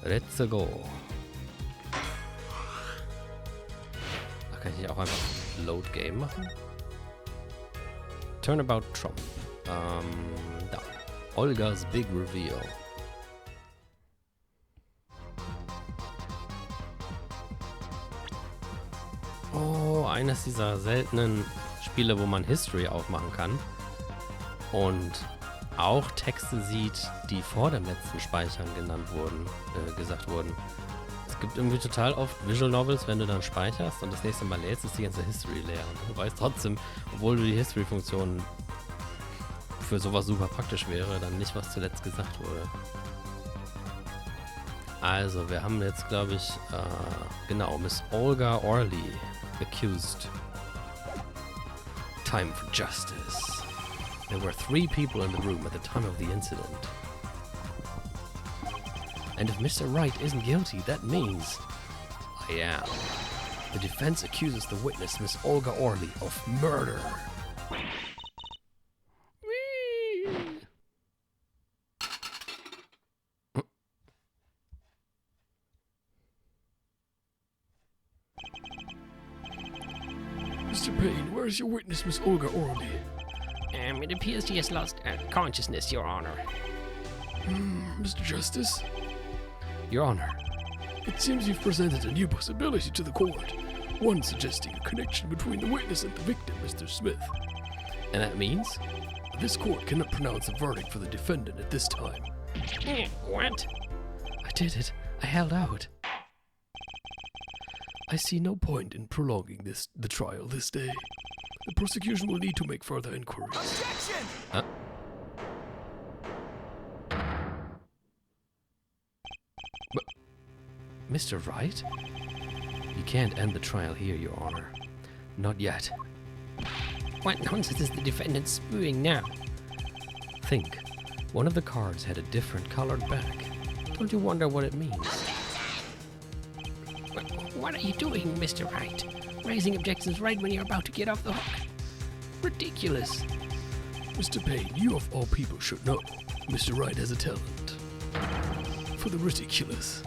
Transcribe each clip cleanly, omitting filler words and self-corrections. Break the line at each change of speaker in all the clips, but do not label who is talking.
Let's go. Da kann ich nicht auch einfach Load Game machen? Turnabout Trump. Da. Olga's Big Reveal. Oh, eines dieser seltenen Spiele, wo man History aufmachen kann und auch Texte sieht, die vor dem letzten Speichern gesagt wurden. Es gibt irgendwie total oft Visual Novels, wenn du dann speicherst und das nächste Mal lädst, ist die ganze History leer. Und du weißt trotzdem, obwohl du die History-Funktion für sowas super praktisch wäre, dann nicht, was zuletzt gesagt wurde. Also, wir haben jetzt, glaube ich, genau, Miss Olga Orly accused. Time for justice. There were 3 people in the room at the time of the incident. And if Mr. Wright isn't guilty, that means I am. The defense accuses the witness, Miss Olga Orly, of murder.
Mr. Payne, where is your witness, Miss Olga Orly?
It appears she has lost consciousness, Your Honor.
Mr. Justice,
Your Honor.
it seems you've presented a new possibility to the court. One suggesting a connection between the witness and the victim, Mr. Smith.
And that means?
This court cannot pronounce a verdict for the defendant at this time.
What?
I did it. I held out.
I see no point in prolonging the trial this day. The prosecution will need to make further inquiries.
Objection! Mr. Wright? You can't end the trial here, Your Honor. Not yet.
What nonsense is the defendant spewing now?
Think. One of the cards had a different colored back. Don't you wonder what it means?
What are you doing, Mr. Wright? Raising objections right when you're about to get off the hook. Ridiculous.
Mr. Payne, you of all people should know. Mr. Wright has a talent for the ridiculous.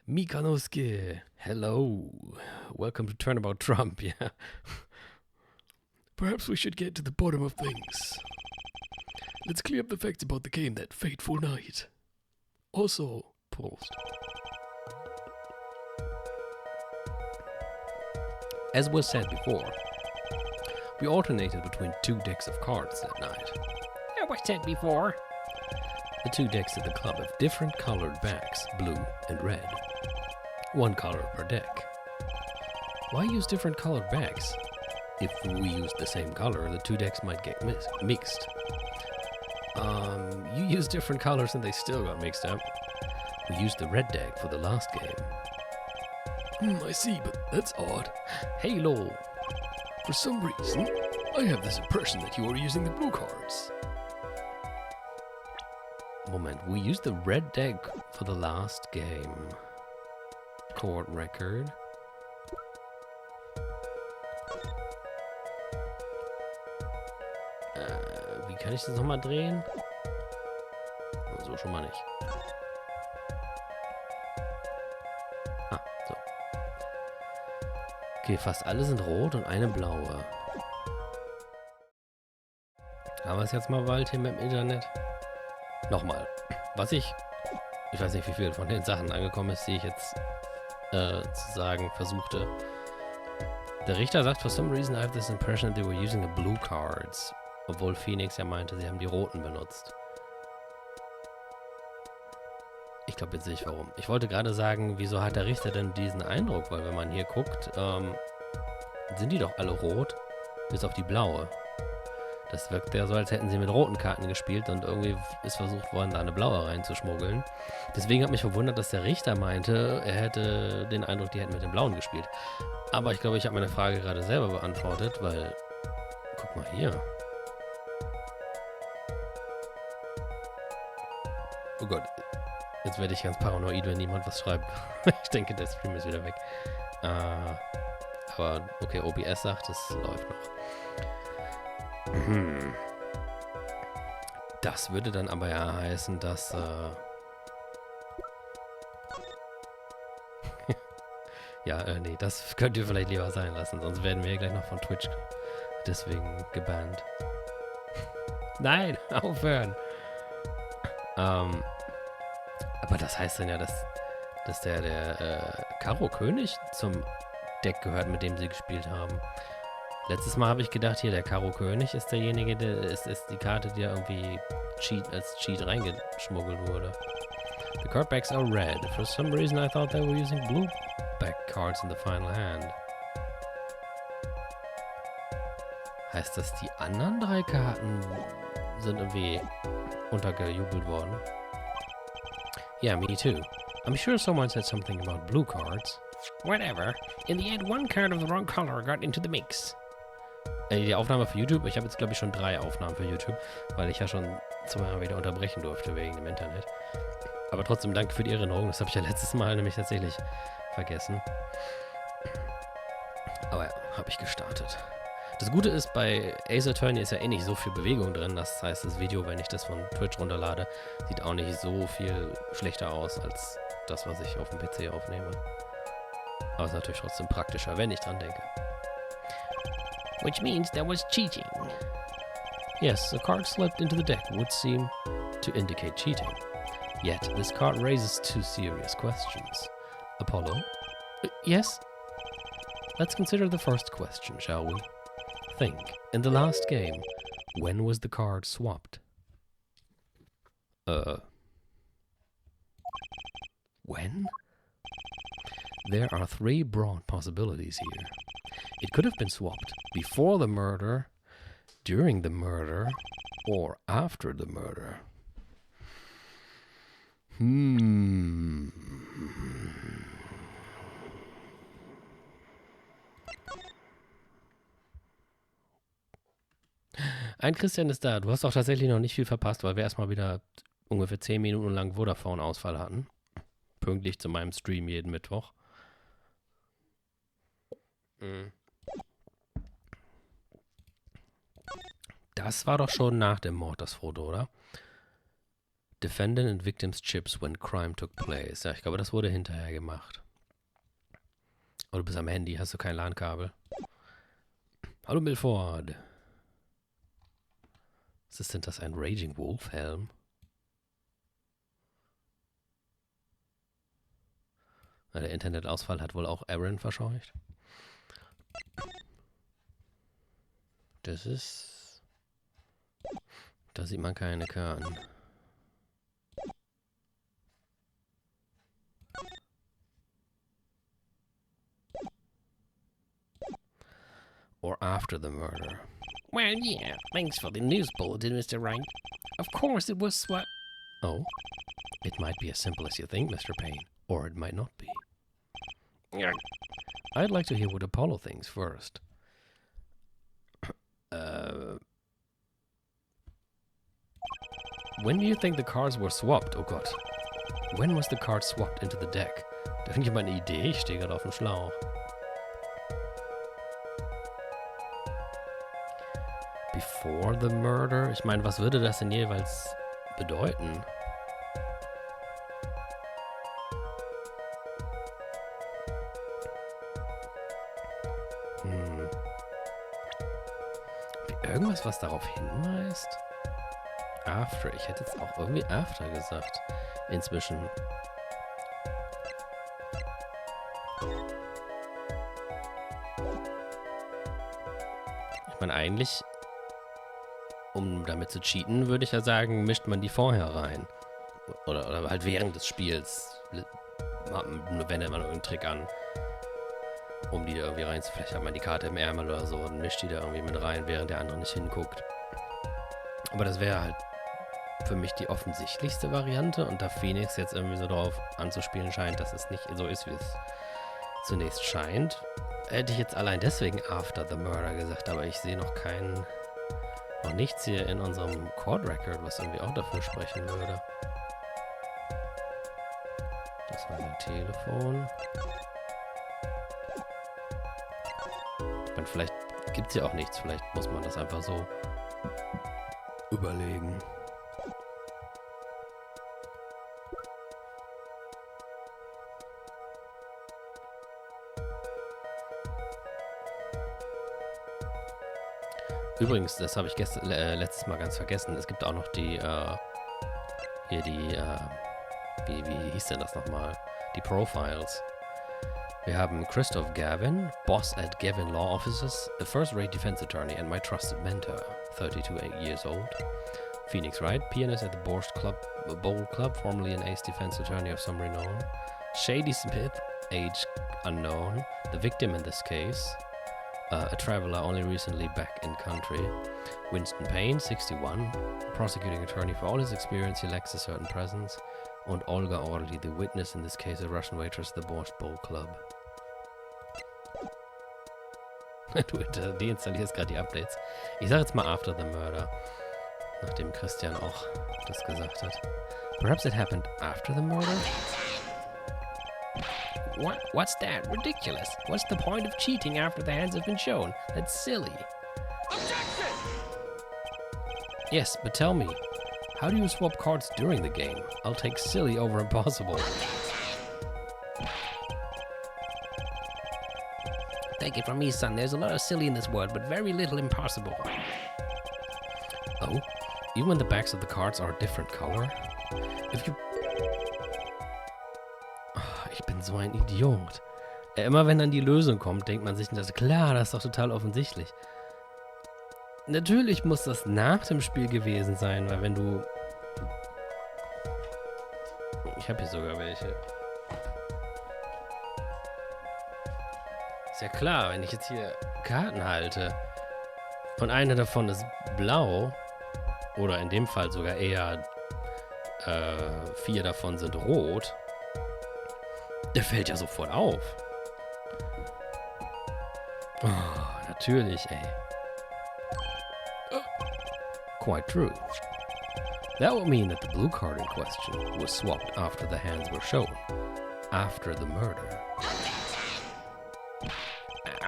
Mikanosuke, hello. Welcome to Turnabout Trump, yeah.
Perhaps we should get to the bottom of things. Let's clear up the facts about the game that fateful night. Also,
Post. As was said before, we alternated between 2 decks of cards that night.
As was said before.
The 2 decks at the club have different colored backs, blue and red. 1 color per deck. Why use different colored backs? If we used the same color, the 2 decks might get mixed. You used different colors and they still got mixed up. We used the red deck for the last game.
I see, but that's odd.
Halo!
For some reason, I have this impression that you are using the blue cards.
Moment, we used the red deck for the last game. Court record. Wie kann ich das nochmal drehen? So schon mal nicht. Ah, so. Okay, fast alle sind rot und eine blaue. Haben wir es jetzt mal bald hier mit dem Internet? Nochmal. Ich weiß nicht, wie viel von den Sachen angekommen ist, die ich jetzt zu sagen versuchte. Der Richter sagt, for some reason I have this impression that they were using the blue cards. Obwohl Phoenix ja meinte, sie haben die roten benutzt. Ich glaube, jetzt sehe ich warum. Ich wollte gerade sagen, wieso hat der Richter denn diesen Eindruck? Weil wenn man hier guckt, sind die doch alle rot, bis auf die blaue. Das wirkt ja so, als hätten sie mit roten Karten gespielt und irgendwie ist versucht worden, da eine blaue reinzuschmuggeln. Deswegen hat mich verwundert, dass der Richter meinte, er hätte den Eindruck, die hätten mit den blauen gespielt. Aber ich glaube, ich habe meine Frage gerade selber beantwortet, weil, guck mal hier. Oh Gott, jetzt werde ich ganz paranoid, wenn jemand was schreibt. Ich denke, der Stream ist wieder weg. Aber okay, OBS sagt, es läuft noch. Das würde dann aber ja heißen, dass... nee, das könnt ihr vielleicht lieber sein lassen, sonst werden wir hier gleich noch von Twitch deswegen gebannt. Nein, aufhören! Aber das heißt dann ja, dass der Karo-König zum Deck gehört, mit dem sie gespielt haben. Letztes Mal habe ich gedacht, hier, der Karo-König ist derjenige, der ist die Karte, die ja irgendwie als Cheat reingeschmuggelt wurde. The card backs are red. For some reason I thought they were using blue back cards in the final hand. Heißt das, die anderen 3 Karten sind irgendwie untergejubelt worden? Yeah, me too. I'm sure someone said something about blue cards.
Whatever. In the end, one card of the wrong color got into the mix.
Die Aufnahme für YouTube, ich habe jetzt glaube ich schon 3 Aufnahmen für YouTube, weil ich ja schon 2-mal wieder unterbrechen durfte wegen dem Internet. Aber trotzdem danke für die Erinnerung, das habe ich ja letztes Mal nämlich tatsächlich vergessen. Aber ja, habe ich gestartet. Das Gute ist, bei Ace Attorney ist ja eh nicht so viel Bewegung drin. Das heißt, das Video, wenn ich das von Twitch runterlade, sieht auch nicht so viel schlechter aus als das, was ich auf dem PC aufnehme. Aber es ist natürlich trotzdem praktischer, wenn ich dran denke.
Which means there was cheating.
Yes, a card slipped into the deck would seem to indicate cheating. Yet, this card raises 2 serious questions. Apollo? Yes? Let's consider the first question, shall we? Think, in the last game, when was the card swapped? When? There are 3 broad possibilities here. It could have been swapped before the murder, during the murder, or after the murder. Ein Christian ist da. Du hast auch tatsächlich noch nicht viel verpasst, weil wir erstmal wieder ungefähr 10 Minuten lang Vodafone-Ausfall hatten. Pünktlich zu meinem Stream jeden Mittwoch. Das war doch schon nach dem Mord, das Foto, oder? Defendant and victims chips when crime took place. Ja, ich glaube, das wurde hinterher gemacht. Oh, du bist am Handy, hast du kein LAN-Kabel? Hallo Milford. Was ist denn das, ein Raging Wolf Helm? Na, der Internetausfall hat wohl auch Aaron verscheucht. Das ist... Da sieht man keine Karten. Or after the murder.
Well, yeah, thanks for the news bulletin, Mr. Wright. Of course it was what...
Oh? It might be as simple as you think, Mr. Payne. Or it might not be. I'd like to hear what Apollo thinks first. When do you think the cards were swapped? Oh Gott. When was the card swapped into the deck? Da finde ich mal eine Idee. Ich stehe gerade auf dem Schlauch. Before the murder? Ich meine, was würde das denn jeweils bedeuten? Irgendwas, was darauf hinweist? After. Ich hätte jetzt auch irgendwie after gesagt. Inzwischen. Ich meine, eigentlich, um damit zu cheaten, würde ich ja sagen, mischt man die vorher rein. Oder halt während des Spiels wendet man irgendeinen Trick an, um die da irgendwie rein zu... Vielleicht hat man die Karte im Ärmel oder so und mischt die da irgendwie mit rein, während der andere nicht hinguckt. Aber das wäre halt für mich die offensichtlichste Variante, und da Phoenix jetzt irgendwie so drauf anzuspielen scheint, dass es nicht so ist, wie es zunächst scheint, hätte ich jetzt allein deswegen After the Murder gesagt, aber ich sehe noch nichts hier in unserem Chord Record, was irgendwie auch dafür sprechen würde. Das war sein Telefon. Ich meine, vielleicht gibt es ja auch nichts, vielleicht muss man das einfach so überlegen. Übrigens, das habe ich letztes Mal ganz vergessen. Es gibt auch noch die, wie hieß denn das nochmal? Die Profiles. Wir haben Christoph Gavin, Boss at Gavin Law Offices, a first-rate defense attorney and my trusted mentor, 32 years old. Phoenix Wright, pianist at the Bowl Club, formerly an ace defense attorney of some renown. Shady Smith, age unknown, the victim in this case. A traveler only recently back in country. Winston Payne, 61, prosecuting attorney. For all his experience, he lacks a certain presence. Und Olga Orly, the witness in this case, a Russian waitress at the Borscht Bowl Club. Du deinstallierst gerade die Updates. Ich sage jetzt mal After the Murder, nachdem Christian auch das gesagt hat. Perhaps it happened after the murder?
What's that? Ridiculous. What's the point of cheating after the hands have been shown? That's silly.
Objection!
Yes, but tell me, how do you swap cards during the game? I'll take silly over impossible.
Take it from me, son. There's a lot of silly in this world, but very little impossible.
Oh, even when the backs of the cards are a different color? If you... Oh, ich bin so ein Idiot. Immer wenn dann die Lösung kommt, denkt man sich, das ist klar, das ist doch total offensichtlich. Natürlich muss das nach dem Spiel gewesen sein, weil wenn du... Ich habe hier sogar welche. Ist ja klar, wenn ich jetzt hier Karten halte und eine davon ist blau, oder in dem Fall sogar eher 4 davon sind rot, der fällt ja sofort auf. Oh, natürlich, ey. Quite true. That would mean that the blue card in question was swapped after the hands were shown, after the murder.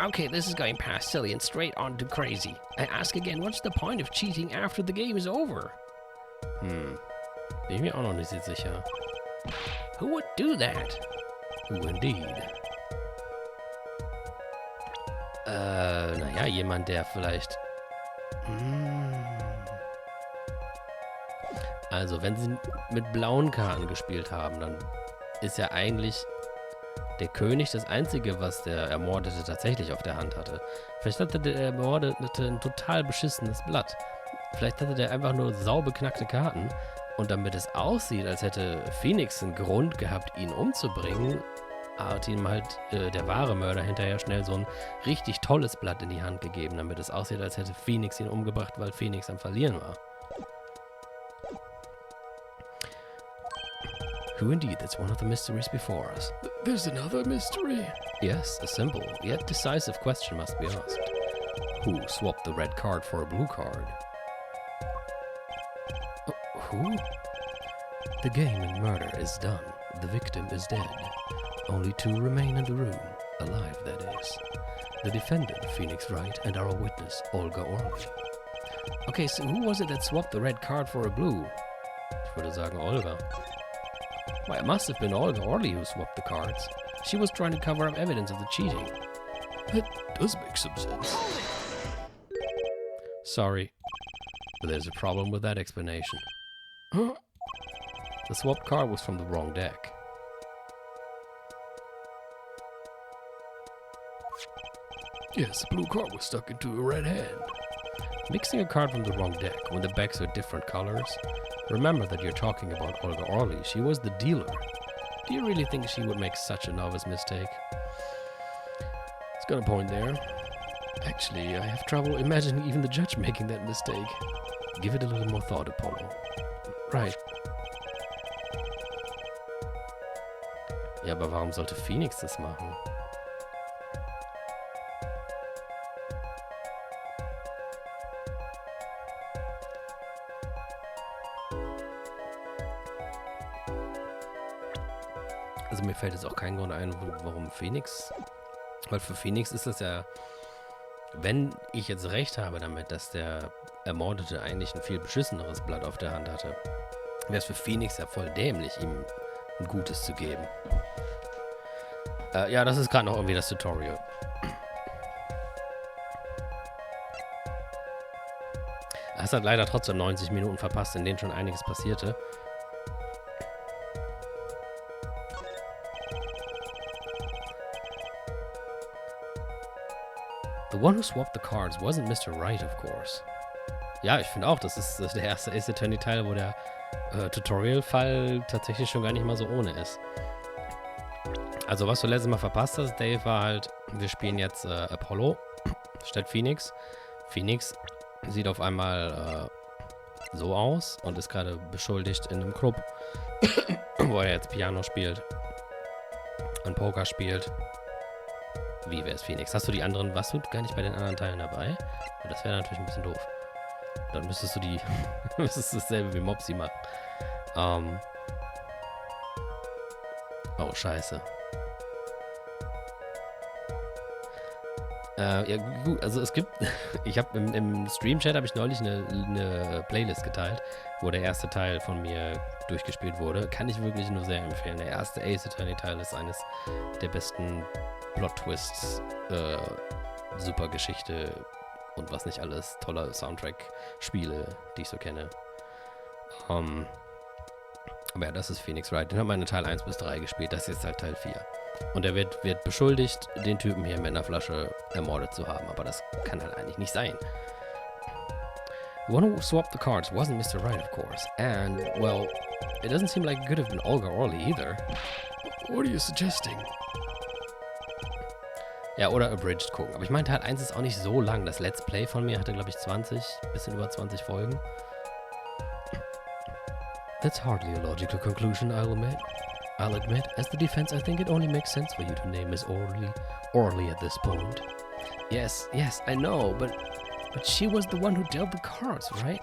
Okay, this is going past silly and straight on to crazy. I ask again, what's the point of cheating after the game is over?
Bin ich mir auch noch nicht sicher.
Who would do that?
Who indeed? Naja, jemand, der vielleicht... Also, wenn sie mit blauen Karten gespielt haben, dann ist ja eigentlich der König das Einzige, was der Ermordete tatsächlich auf der Hand hatte. Vielleicht hatte der Ermordete ein total beschissenes Blatt. Vielleicht hatte der einfach nur saubeknackte Karten. Und damit es aussieht, als hätte Phoenix einen Grund gehabt, ihn umzubringen, hat ihm halt der wahre Mörder hinterher schnell so ein richtig tolles Blatt in die Hand gegeben, damit es aussieht, als hätte Phoenix ihn umgebracht, weil Phoenix am Verlieren war. Who indeed? That's one of the mysteries before us.
There's another mystery.
Yes, a simple yet decisive question must be asked. Who swapped the red card for a blue card? Who? The game in murder is done. The victim is dead. Only 2 remain in the room. Alive, that is. The defendant, Phoenix Wright, and our witness, Olga Orly.
Okay, so who was it that swapped the red card for a blue?
Ich würde sagen Olga.
Well, it must have been Olga Orly who swapped the cards. She was trying to cover up evidence of the cheating.
That does make some sense.
Sorry, but there's a problem with that explanation.
Huh?
The swapped card was from the wrong deck.
Yes, the blue card was stuck into a red hand.
Mixing a card from the wrong deck when the backs are different colors. Remember that you're talking about Olga Orly. She was the dealer. Do you really think she would make such a novice mistake? It's got a point there. Actually, I have trouble imagining even the judge making that mistake. Give it a little more thought, Apollo. Right. Ja, aber warum sollte Phoenix das machen? Also mir fällt jetzt auch kein Grund ein, warum Phoenix... Weil für Phoenix ist das ja... Wenn ich jetzt recht habe damit, dass der Ermordete eigentlich ein viel beschisseneres Blatt auf der Hand hatte, wäre es für Phoenix ja voll dämlich, ihm ein Gutes zu geben. Ja, das ist gerade noch irgendwie das Tutorial. hast halt leider trotzdem 90 Minuten verpasst, in denen schon einiges passierte. The one who swapped the cards wasn't Mr. Right, of course. Ja, ich finde auch, das ist der erste Ace Attorney-Teil, wo der Tutorial-Fall tatsächlich schon gar nicht mal so ohne ist. Also, was du letztes Mal verpasst hast, Dave, war halt, wir spielen jetzt Apollo statt Phoenix. Phoenix sieht auf einmal so aus und ist gerade beschuldigt in einem Club, wo er jetzt Piano spielt und Poker spielt. Wie wäre es Phoenix? Warst du gar nicht bei den anderen Teilen dabei? Das wäre natürlich ein bisschen doof. Dann müsstest du müsstest du dasselbe wie Mopsy machen. Oh, scheiße. Ja gut, also es gibt, ich habe im Stream-Chat habe ich neulich eine Playlist geteilt, wo der erste Teil von mir durchgespielt wurde. Kann ich wirklich nur sehr empfehlen. Der erste Ace Attorney-Teil ist eines der besten Plot-Twists, super Geschichte und was nicht alles, toller Soundtrack-Spiele, die ich so kenne. Aber ja, das ist Phoenix Wright. Den haben wir in Teil 1 bis 3 gespielt, das ist jetzt halt Teil 4. Und er wird beschuldigt, den Typen hier mit einer Flasche ermordet zu haben. Aber das kann halt eigentlich nicht sein. The one who swapped the cards wasn't Mr. Right, of course. And, well, it doesn't seem like it could have been Olga or Orly either.
What are you suggesting?
Ja, oder abridged gucken. Aber ich meine, Teil 1 ist auch nicht so lang. Das Let's Play von mir hatte, glaube ich, bisschen über 20 Folgen. That's hardly a logical conclusion, I'll admit. As the defense, I think it only makes sense for you to name Miss Orly at this point. Yes, I know, but she was the one who dealt the cards, right?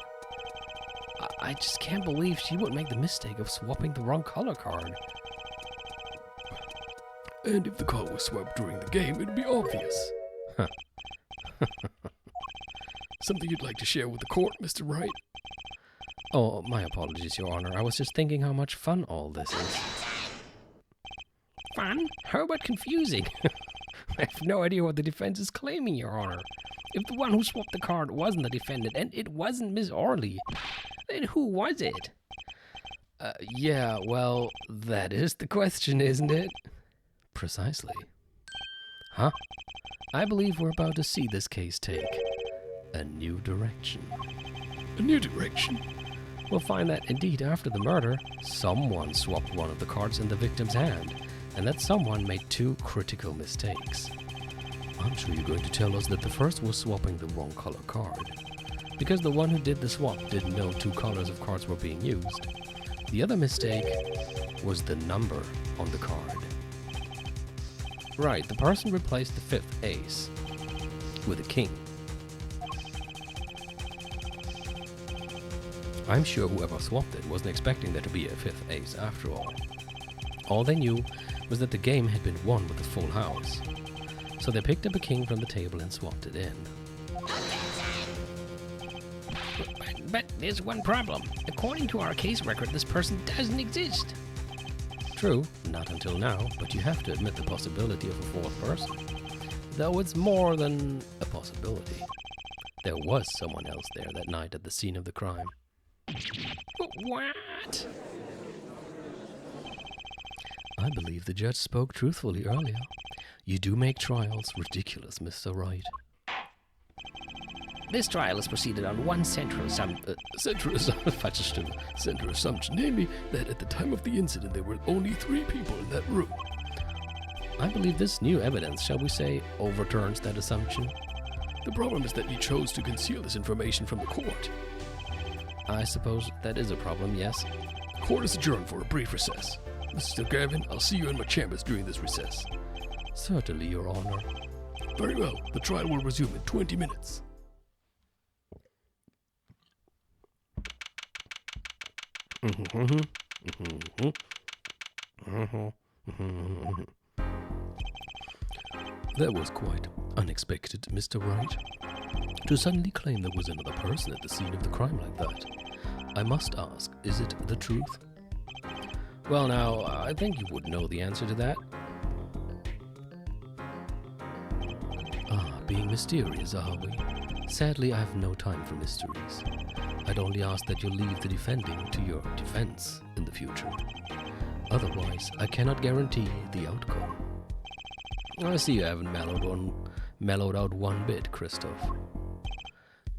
I just can't believe she would make the mistake of swapping the wrong color card.
And if the card was swapped during the game, it'd be obvious.
Huh.
Something you'd like to share with the court, Mr. Wright?
Oh, my apologies, Your Honor. I was just thinking how much fun all this is.
Fun? How about confusing? I have no idea what the defense is claiming, Your Honor. If the one who swapped the card wasn't the defendant, and it wasn't Miss Orly, then who was it?
Yeah, well, that is the question, isn't it? Precisely. Huh? I believe we're about to see this case take a new direction.
A new direction?
We'll find that, indeed, after the murder, someone swapped one of the cards in the victim's hand, and that someone made two critical mistakes. I'm sure you're going to tell us that the first was swapping the wrong color card, because the one who did the swap didn't know two colors of cards were being used. The other mistake was the number on the card. Right, the person replaced the fifth ace with a king. I'm sure whoever swapped it wasn't expecting there to be a fifth ace after all. All they knew was that the game had been won with a full house. So they picked up a king from the table and swapped it in.
But there's one problem. According to our case record, this person doesn't exist.
True, not until now, but you have to admit the possibility of a fourth person. Though it's more than a possibility. There was someone else there that night at the scene of the crime.
What?
I believe the judge spoke truthfully earlier. You do make trials ridiculous, Mr. Wright.
This trial is proceeded on one central assumption,
namely that at the time of the incident there were only 3 people in that room.
I believe this new evidence, shall we say, overturns that assumption.
The problem is that you chose to conceal this information from the court.
I suppose that is a problem, yes.
Court is adjourned for a brief recess. Mr. Gavin, I'll see you in my chambers during this recess.
Certainly, Your Honor.
Very well. The trial will resume in 20 minutes.
That was quite unexpected, Mr. Wright. To suddenly claim there was another person at the scene of the crime like that. I must ask, is it the truth? Well, now, I think you would know the answer to that. Being mysterious, are we? Sadly, I have no time for mysteries. I'd only ask that you leave the defending to your defense in the future. Otherwise, I cannot guarantee the outcome. I see you haven't mellowed out one bit, Christoph.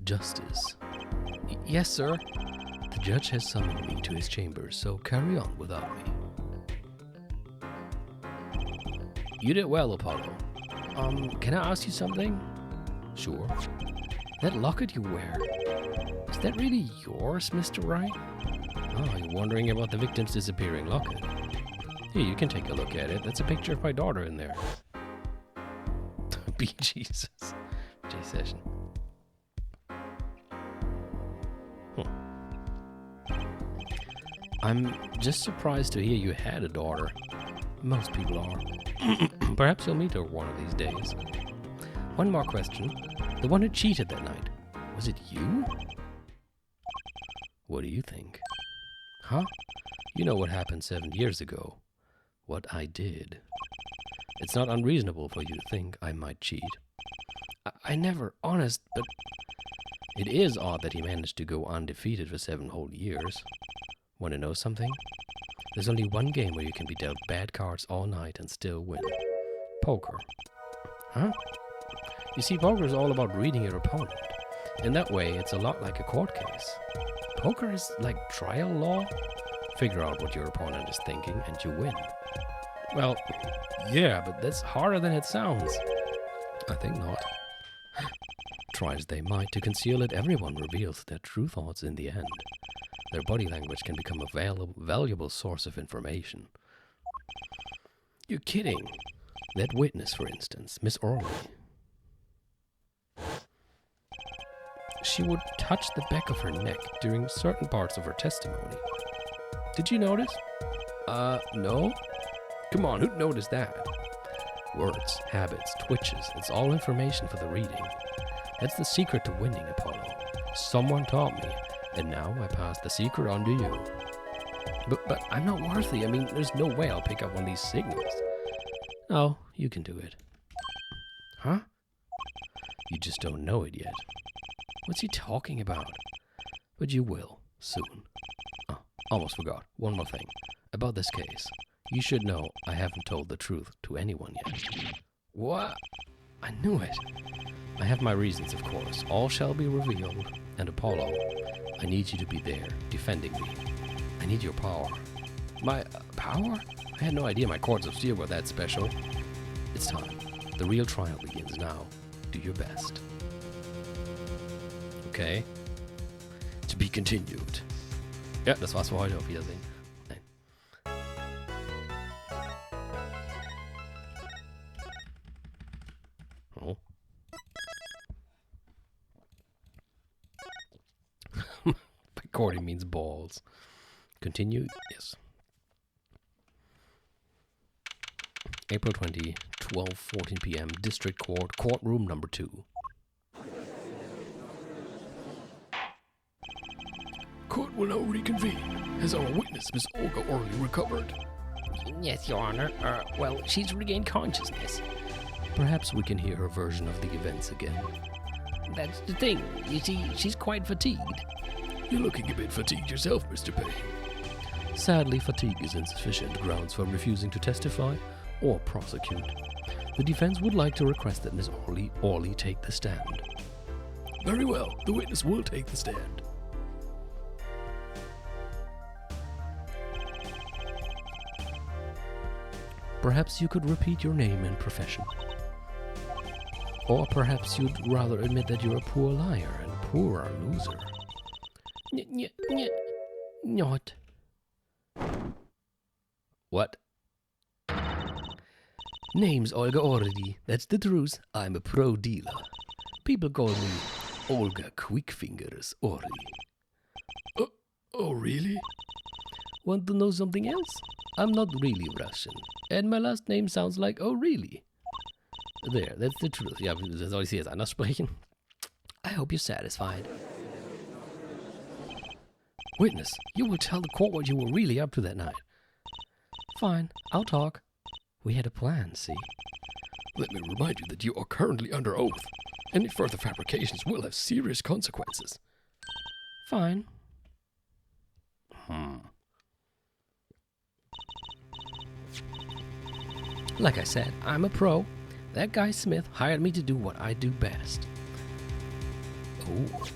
Justice. Yes, sir. The judge has summoned me to his chambers, so carry on without me. You did well, Apollo. Can I ask you something? Sure. That locket you wear, is that really yours, Mr. Wright? Oh, you're wondering about the victim's disappearing locket. Here, you can take a look at it. That's a picture of my daughter in there. Be Jesus. J session. I'm just surprised to hear you had a daughter. Most people are. Perhaps you'll meet her one of these days. One more question. The one who cheated that night, was it you? What do you think? Huh? You know what happened 7 years ago. What I did. It's not unreasonable for you to think I might cheat. I never, honest, but it is odd that he managed to go undefeated for 7 whole years. Want to know something? There's only one game where you can be dealt bad cards all night and still win. Poker. Huh? You see, poker is all about reading your opponent. In that way, it's a lot like a court case. Poker is like trial law. Figure out what your opponent is thinking and you win. Well, yeah, but that's harder than it sounds. I think not. Try as they might to conceal it, everyone reveals their true thoughts in the end. Their body language can become a valuable source of information. You're kidding. That witness, for instance, Miss Orley. She would touch the back of her neck during certain parts of her testimony. Did you notice? No. Come on, who'd notice that? Words, habits, twitches, it's all information for the reading. That's the secret to winning, Apollo. Someone taught me, and now I pass the secret on to you. But I'm not worthy. I mean, there's no way I'll pick up one of these signals. No, you can do it. Huh? You just don't know it yet. What's he talking about? But you will, soon. Oh, almost forgot. One more thing. About this case. You should know I haven't told the truth to anyone yet. What? I knew it. I have my reasons, of course. All shall be revealed. And Apollo, I need you to be there, defending me. I need your power. My power? I had no idea my cords of steel were that special. It's time. The real trial begins now. Do your best. Okay. To be continued. Ja, das war's für heute. Auf Wiedersehen. Nein. Oh. According means balls. Continue? Yes. April 20, 12:14 p.m. District Court, courtroom number 2.
Court will now reconvene. Has our witness, Miss Olga, already recovered?
Yes, Your Honor. Well, she's regained consciousness.
Perhaps we can hear her version of the events again.
That's the thing. You see, she's quite fatigued.
You're looking a bit fatigued yourself, Mr. Payne.
Sadly, fatigue is insufficient grounds for refusing to testify or prosecute. The defense would like to request that Miss Orley take the stand.
Very well. The witness will take the stand.
Perhaps you could repeat your name and profession. Or perhaps you'd rather admit that you're a poor liar and poorer loser.
Not.
What?
Name's Olga already. That's the truth. I'm a pro dealer. People call me Olga Quickfingers Orly.
Oh, really?
Want to know something else? I'm not really Russian. And my last name sounds like oh really. There, that's the truth. Ja, soll ich sie jetzt anders sprechen? I hope you're satisfied. Witness, you will tell the court what you were really up to that night. Fine, I'll talk. We had a plan, see?
Let me remind you that you are currently under oath. Any further fabrications will have serious consequences.
Fine. Like I said, I'm a pro. That guy Smith hired me to do what I do best. Oh.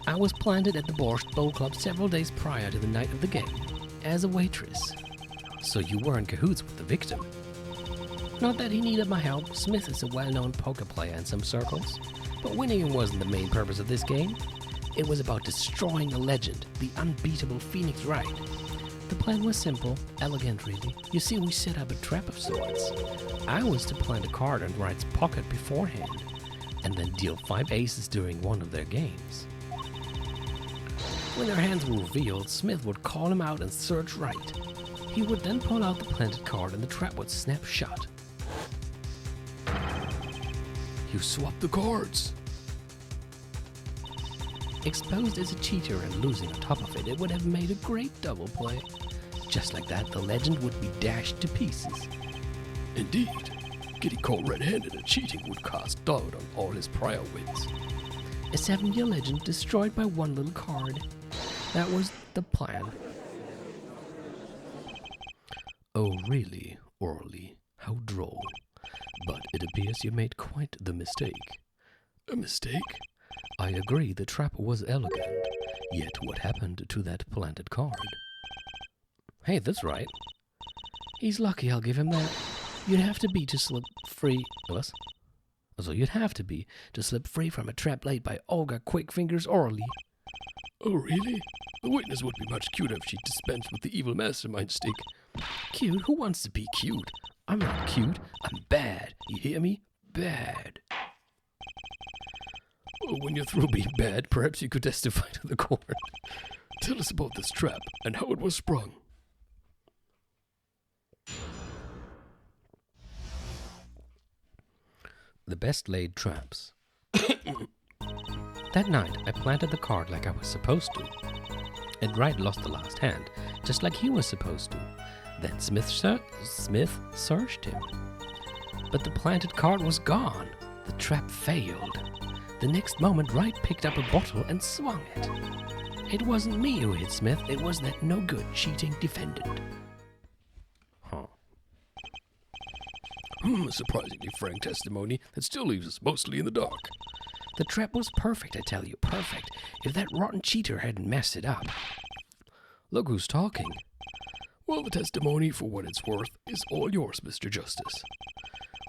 I was planted at the Borscht Bowl Club several days prior to the night of the game, as a waitress. So you were in cahoots with the victim? Not that he needed my help. Smith is a well-known poker player in some circles. But winning wasn't the main purpose of this game. It was about destroying a legend, the unbeatable Phoenix Wright. The plan was simple, elegant really. You see, we set up a trap of sorts. I was to plant a card in Wright's pocket beforehand, and then deal 5 aces during one of their games. When their hands were revealed, Smith would call him out and search Wright. He would then pull out the planted card and the trap would snap shut.
You swapped the cards.
Exposed as a cheater and losing on top of it, it would have made a great double play. Just like that, the legend would be dashed to pieces.
Indeed. Getting caught red-handed and cheating would cast doubt on all his prior wins.
A 7-year legend destroyed by one little card. That was the plan.
Oh, really, Orly? How droll. But it appears you made quite the mistake.
A mistake?
I agree the trap was elegant, yet what happened to that planted card?
Hey, that's right. He's lucky, I'll give him that. You'd have to be to slip free... What? So you'd have to be to slip free from a trap laid by Olga Quickfingers Orly.
Oh, really? The witness would be much cuter if she dispensed with the evil mastermind stick.
Cute? Who wants to be cute? I'm not cute. I'm bad. You hear me? Bad.
Oh, when you're through being bad, perhaps you could testify to the court. Tell us about this trap and how it was sprung.
The best laid traps. That night, I planted the card like I was supposed to. And Wright lost the last hand, just like he was supposed to. Then Smith searched him. But the planted card was gone. The trap failed. The next moment, Wright picked up a bottle and swung it. It wasn't me who hit Smith, it was that no-good cheating defendant.
Surprisingly frank testimony that still leaves us mostly in the dark.
The trap was perfect, I tell you, perfect. If that rotten cheater hadn't messed it up.
Look who's talking.
Well, the testimony, for what it's worth, is all yours, Mr. Justice.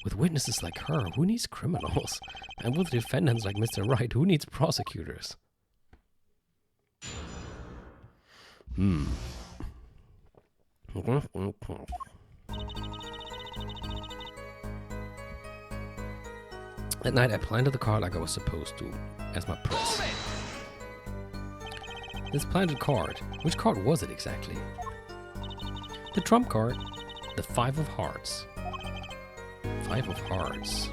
With witnesses like her, who needs criminals? And with defendants like Mr. Wright, who needs prosecutors? That night, I planted the card like I was supposed to, as my press. This planted card, which card was it exactly? The trump card, the 5 of hearts. 5 of hearts.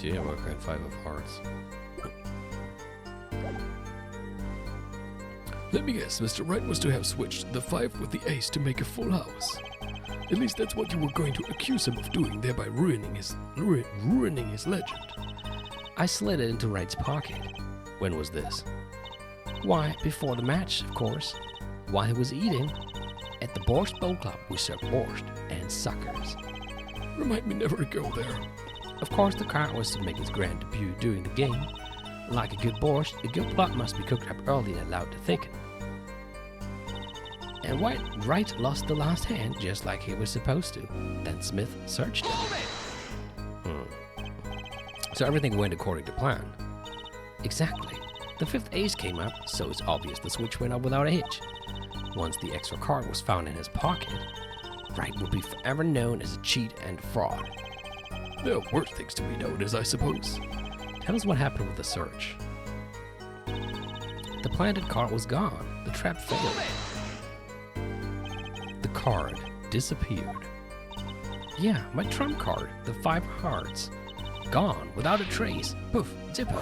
Yeah, we're going 5 of hearts.
Let me guess, Mr. Wright was to have switched the 5 with the ace to make a full house. At least that's what you were going to accuse him of doing, thereby ruining his legend.
I slid it into Wright's pocket.
When was this?
Why, before the match, of course. While he was eating. At the Borscht Bowl Club, we served borscht and suckers.
Remind me never to go there.
Of course, the card was to make his grand debut during the game. Like a good borscht, a good plot must be cooked up early and allowed to thicken. And Wright lost the last hand just like he was supposed to. Then Smith searched him.
So everything went according to plan.
Exactly. The 5th ace came up, so it's obvious the switch went up without a hitch. Once the extra card was found in his pocket, Wright would be forever known as a cheat and fraud.
There are worse things to be known as, I suppose.
Tell us what happened with the search.
The planted card was gone. The trap failed.
The card disappeared.
Yeah, my trump card, the 5 hearts. Gone, without a trace. Poof, zippo.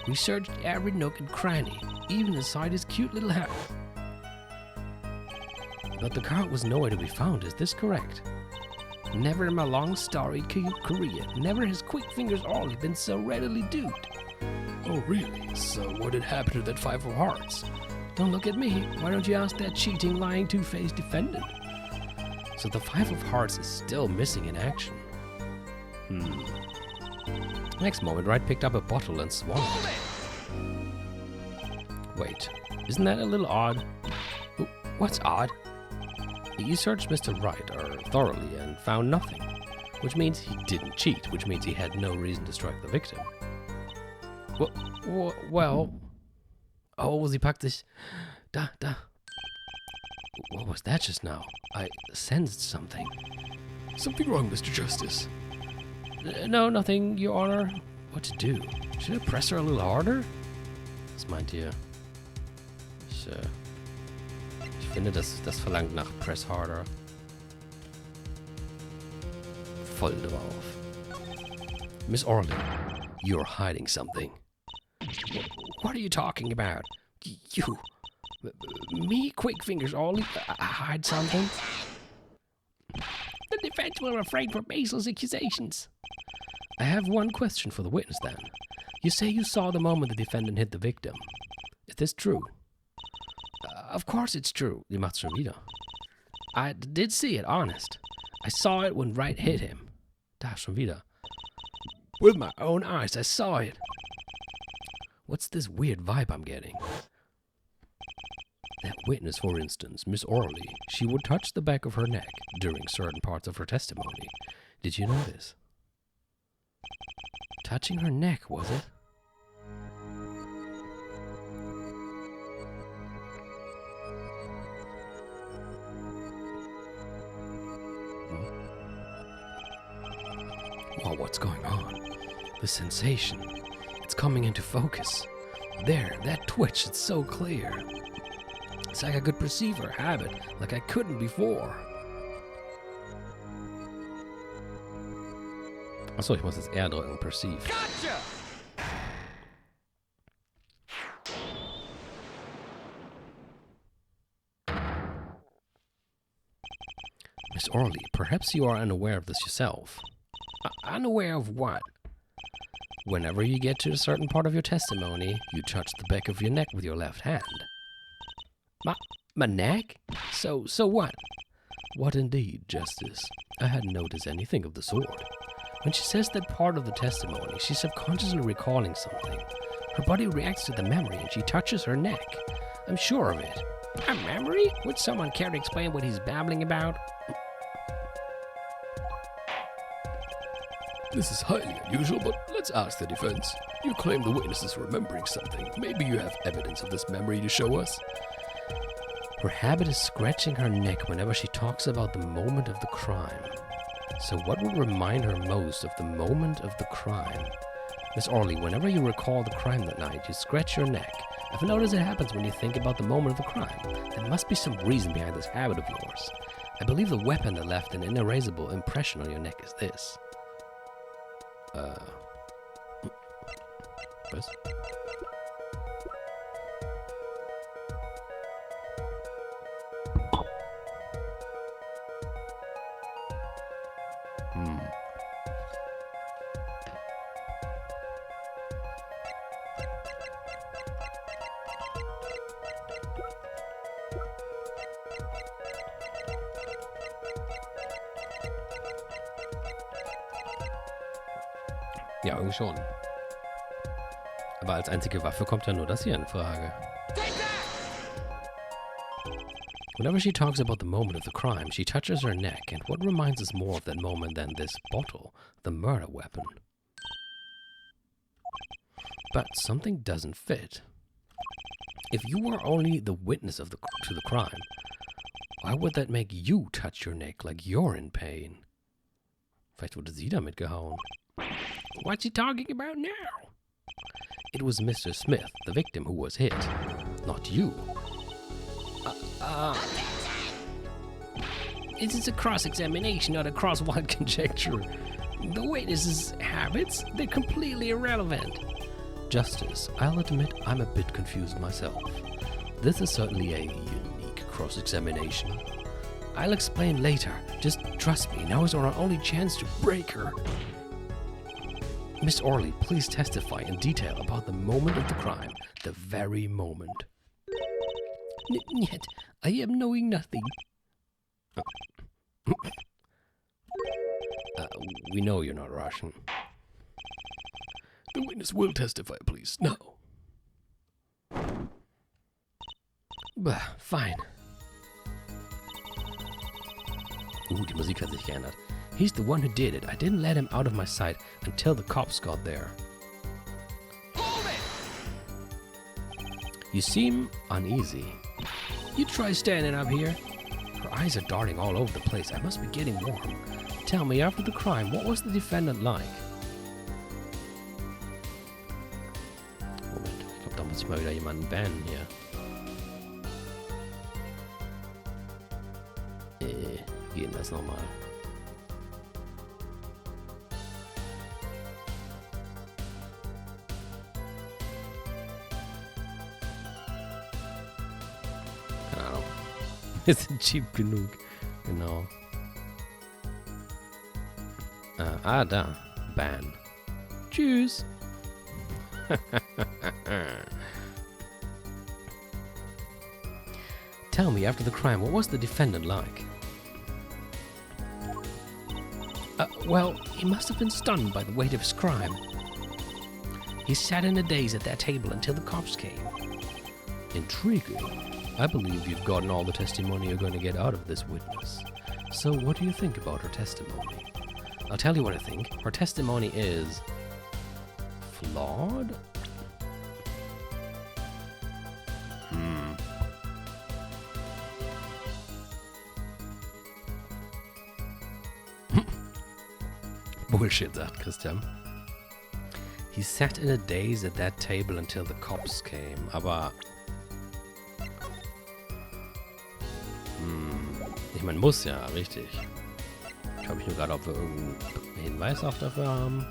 We searched every nook and cranny. even inside his cute little house. But the cart was nowhere to be found, is this correct? Never in my long storied career, never has Quick Fingers Ollie been so readily duped.
Oh, really? So what had happened to that 5 of hearts?
Don't look at me. Why don't you ask that cheating, lying, two-faced defendant? So the 5 of hearts is still missing in action. Next moment, Wright picked up a bottle and swallowed it. Wait, isn't that a little odd? Ooh, what's odd? You searched Mr. Wright thoroughly and found nothing, which means he didn't cheat, which means he had no reason to strike the victim. Well... Oh, sie packt sich... Da. What was that just now? I sensed something.
Something wrong, Mr. Justice.
No, nothing, Your Honor. What to do? Should I press her a little harder? Was meint ihr? Ich finde, das verlangt nach Press Harder. Voll drauf. Miss Orley, you're hiding something. What are you talking about? You... Me, Quick Fingers Ollie, hide something? The defense were afraid for baseless accusations. I have one question for the witness then. You say you saw the moment the defendant hit the victim. Is this true? Of course it's true, die macht's schon wieder. I did see it, honest. I saw it when Wright hit him. Da, schon wieder. With my own eyes, I saw it. What's this weird vibe I'm getting? That witness, for instance, Miss Orley, she would touch the back of her neck during certain parts of her testimony. Did you know this? Touching her neck, was it? Well, what's going on? The sensation. It's coming into focus. There, that twitch, it's so clear. It's like I could perceive her habit, like I couldn't before. Achso, ich muss jetzt R drücken, perceive. Gotcha! Miss Orley, perhaps you are unaware of this yourself. Unaware of what? Whenever you get to a certain part of your testimony, you touch the back of your neck with your left hand. My neck? So what? What indeed, Justice? I hadn't noticed anything of the sort. When she says that part of the testimony, she's subconsciously recalling something. Her body reacts to the memory and she touches her neck. I'm sure of it. A memory? Would someone care to explain what he's babbling about?
This is highly unusual, but let's ask the defense. You claim the witness is remembering something. Maybe you have evidence of this memory to show us?
Her habit is scratching her neck whenever she talks about the moment of the crime. So what would remind her most of the moment of the crime? Miss Orley, whenever you recall the crime that night, you scratch your neck. I've noticed it happens when you think about the moment of the crime. There must be some reason behind this habit of yours. I believe the weapon that left an inerasable impression on your neck is this. Was? Ja, irgendwie schon. Aber als einzige Waffe kommt ja nur das hier in Frage. Whenever she talks about the moment of the crime, she touches her neck, and what reminds us more of that moment than this bottle, the murder weapon? But something doesn't fit. If you were only the witness to the crime, why would that make you touch your neck like you're in pain? Vielleicht wurde sie damit gehauen. What's he talking about now? It was Mr. Smith, the victim, who was hit, not you. This is a cross-examination, not a cross-wild conjecture. The witness's habits, they're completely irrelevant. Justice, I'll admit I'm a bit confused myself. This is certainly a unique cross-examination. I'll explain later. Just trust me, now is our only chance to break her. Miss Orley, please testify in detail about the moment of the crime. The very moment. Yet, I am knowing nothing. We know you're not Russian.
The witness will testify, please. Now.
Fine. Die Musik hat sich geändert. He's the one who did it. I didn't let him out of my sight until the cops got there. You seem uneasy. You try standing up here. Her eyes are darting all over the place. I must be getting warm. Tell me, after the crime, what was the defendant like? Moment, ich glaube, da muss ich mal wieder jemanden bannen hier. Wie geht denn das nochmal? Keine Ahnung. Wir sind cheap genug. Genau. Da. Ban. Tschüss. Tell me, after the crime, what was the defendant like? Well, he must have been stunned by the weight of his crime. He sat in a daze at that table until the cops came. Intriguing. I believe you've gotten all the testimony you're going to get out of this witness. So what do you think about her testimony? I'll tell you what I think. Her testimony is flawed? Bullshit, sagt Christian. He sat in a daze at that table until the cops came. Aber ich meine, muss ja, richtig. Ich frage mich nur gerade, ob wir irgendeinen Hinweis auch dafür haben.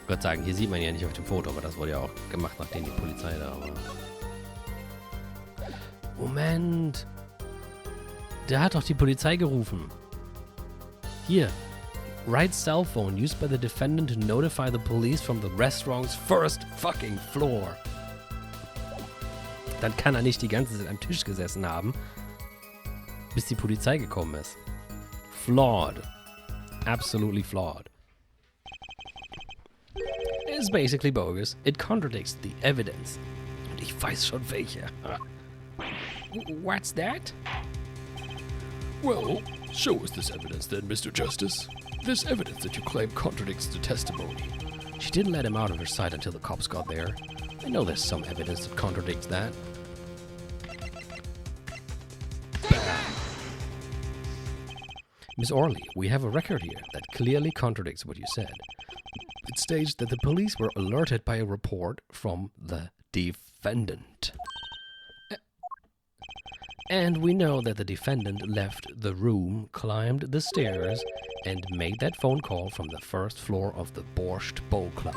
Ich würde sagen, hier sieht man ja nicht auf dem Foto, aber das wurde ja auch gemacht, nachdem die Polizei da war. Moment! Der hat doch die Polizei gerufen. Hier. Right cell phone used by the defendant to notify the police from the restaurant's first fucking floor. Dann kann er nicht die ganze Zeit am Tisch gesessen haben, bis die Polizei gekommen ist. Flawed. Absolutely flawed. It's basically bogus. It contradicts the evidence. Und ich weiß schon welche. What's that?
Well, show us this evidence then, Mr. Justice. This evidence that you claim contradicts the testimony.
She didn't let him out of her sight until the cops got there. I know there's some evidence that contradicts that. Miss Orley, we have a record here that clearly contradicts what you said. It states that the police were alerted by a report from the defendant. And we know that the defendant left the room, climbed the stairs, and made that phone call from the first floor of the Borscht Bowl Club.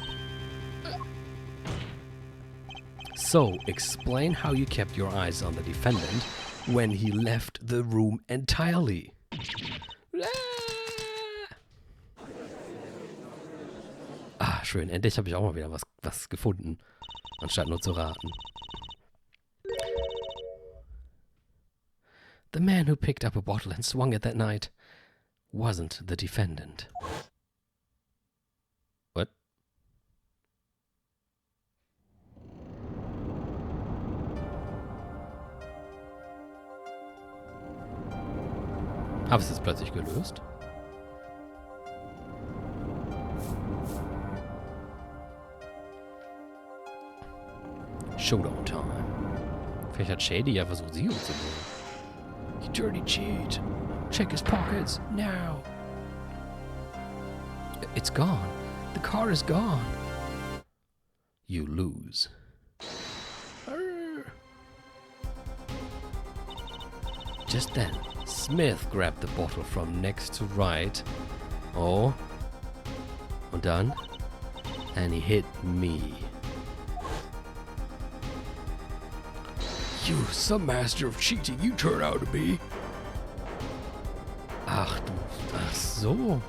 So, explain how you kept your eyes on the defendant when he left the room entirely. Ah, schön. Endlich habe ich auch mal wieder was gefunden, anstatt nur zu raten. The man who picked up a bottle and swung it that night wasn't the defendant. What? Habe ich es jetzt plötzlich gelöst? Showdown time. Vielleicht hat Shady ja versucht, sie umzubringen. You dirty cheat. Check his pockets, now. It's gone. The car is gone. You lose. Just then, Smith grabbed the bottle from next to right. Oh.
Und dann? And he hit me.
You, some master of cheating you turn out to be.
Ach so.